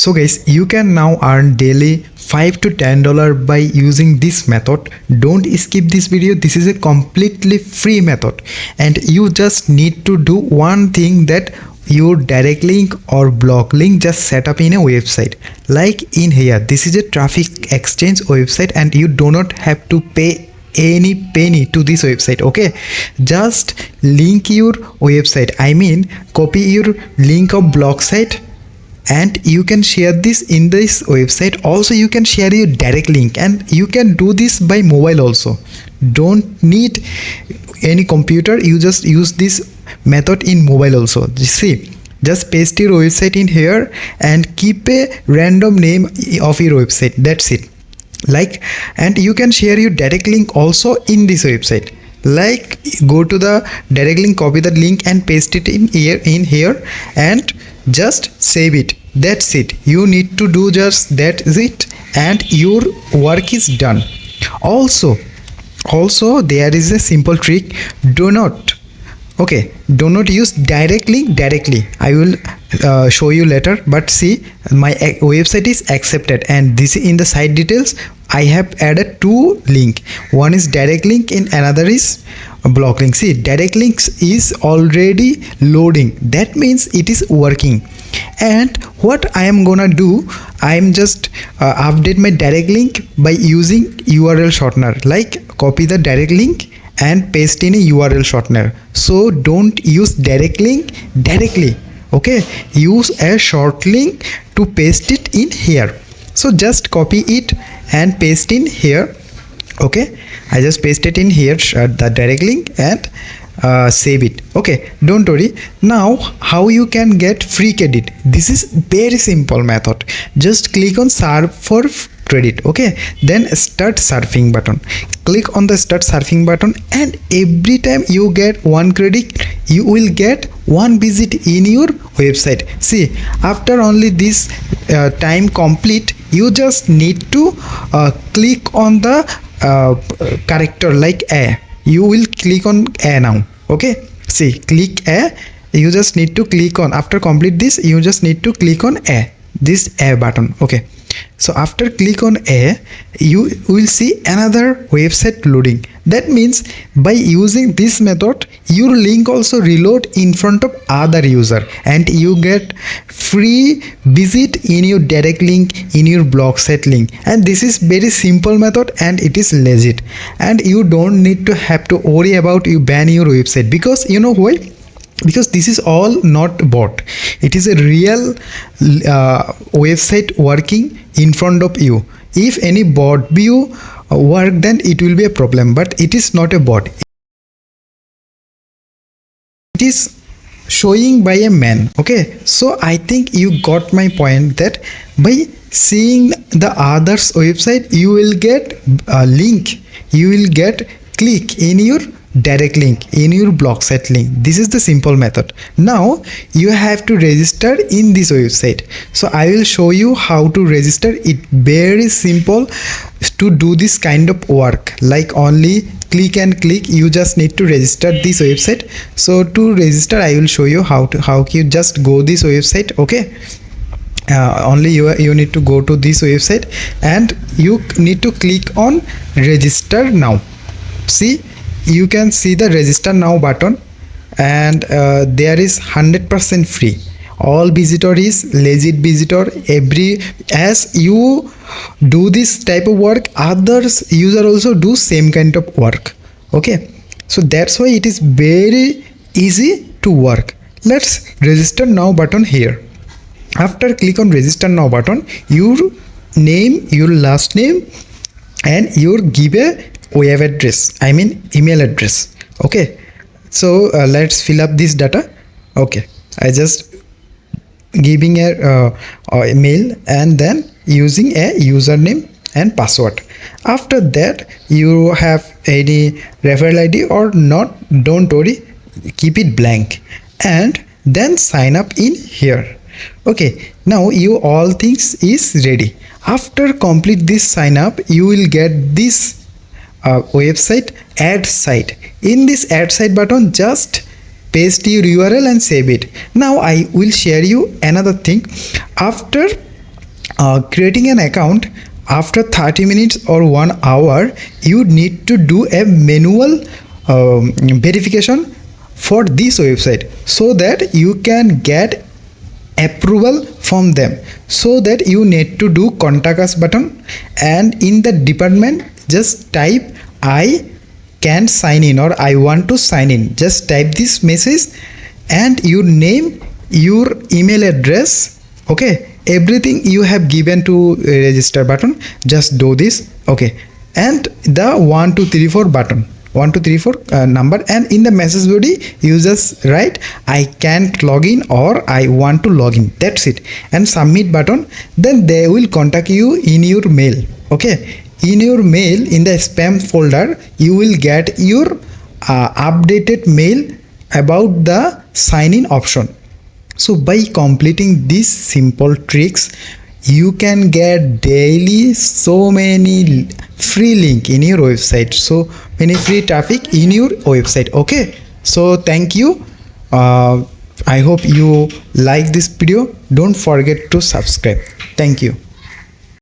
So guys, you can now earn daily $5 to $10 by using this method. Don't skip this video. This is a completely free method, and you just need to do one thing, that your direct link or blog link just set up in a website. Like in here, this is a traffic exchange website, and you do not have to pay any penny to this website. Okay, just link your website, I mean copy your link of blog site, and you can share this in this website. Also you can share your direct link, and you can do this by mobile also. Don't need any computer, you just use this method in mobile also. See, just paste your website in here and keep a random name of your website, that's it. Like, and you can share your direct link also in this website. Like, go to the direct link, copy that link and paste it in here and just save it. That's it. You need to do just that is it, and your work is done. Also there is a simple trick. Do not use direct link directly. I will show you later, but see, my website is accepted, and this in the site details I have added two link. One is direct link and another is a blog link. See, direct links is already loading, that means it is working. And what I am gonna do, I am just update my direct link by using URL shortener. Like, copy the direct link and paste in a URL shortener. So don't use direct link directly. Okay, use a short link to paste it in here. So just copy it and paste in here. Okay, I just paste it in here, the direct link, and save it. Okay, don't worry. Now how you can get free credit? This is very simple method. Just click on serve for credit. Okay, then start surfing button. Click on the start surfing button, and every time you get one credit, you will get one visit in your website. See, after only this time complete, you just need to click on the character like A. You will click on A now. Okay, see, click A. You just need to click on, after complete this, you just need to click on A, this A button. Okay, so after click on A, you will see another website loading. That means by using this method, your link also reload in front of other user, and you get free visit in your direct link, in your blog site link. And this is very simple method, and it is legit, and you don't need to have to worry about you ban your website, because you know why? Because this is all not bot. It is a real website working in front of you. If any bot view work, then it will be a problem, but it is not a bot. It is showing by a man. Okay, so I think you got my point, that by seeing the others website, you will get a link, you will get click in your direct link, in your blog site link. This is the simple method. Now you have to register in this website, so I will show you how to register it. Very simple to do this kind of work, like only click and click. You just need to register this website. So to register, I will show you how you just go this website. Okay, only you need to go to this website, and you need to click on register now. See, you can see the register now button, and there is 100% free. All visitor is legit visitor. As you do this type of work, others user also do same kind of work. Okay, so that's why it is very easy to work. Let's register now button here. After click on register now button, your name, your last name, and your give a web address, I mean email address. Okay, so let's fill up this data. Okay, I just giving a email, and then using a username and password. After that, you have any referral ID or not, don't worry, keep it blank, and then sign up in here. Okay, now you all things is ready. After complete this sign up, you will get this website add site. In this add site button, just paste your URL and save it. Now I will share you another thing. After creating an account after 30 minutes or 1 hour, you need to do a manual verification for this website so that you can get approval from them. So that you need to do contact us button, and in the department just type I can sign in or I want to sign in. Just type this message and your name, your email address, okay, everything you have given to register button, just do this, okay, and the 1 2 3 4 button, 1 2 3 4 number, and in the message body you just write I can't log in or I want to log in, that's it, and submit button. Then they will contact you in your mail, okay. In your mail, in the spam folder, you will get your updated mail about the sign in option. So by completing these simple tricks, you can get daily so many free link in your website, so many free traffic in your website, okay. So thank you. I hope you like this video. Don't forget to subscribe. Thank you.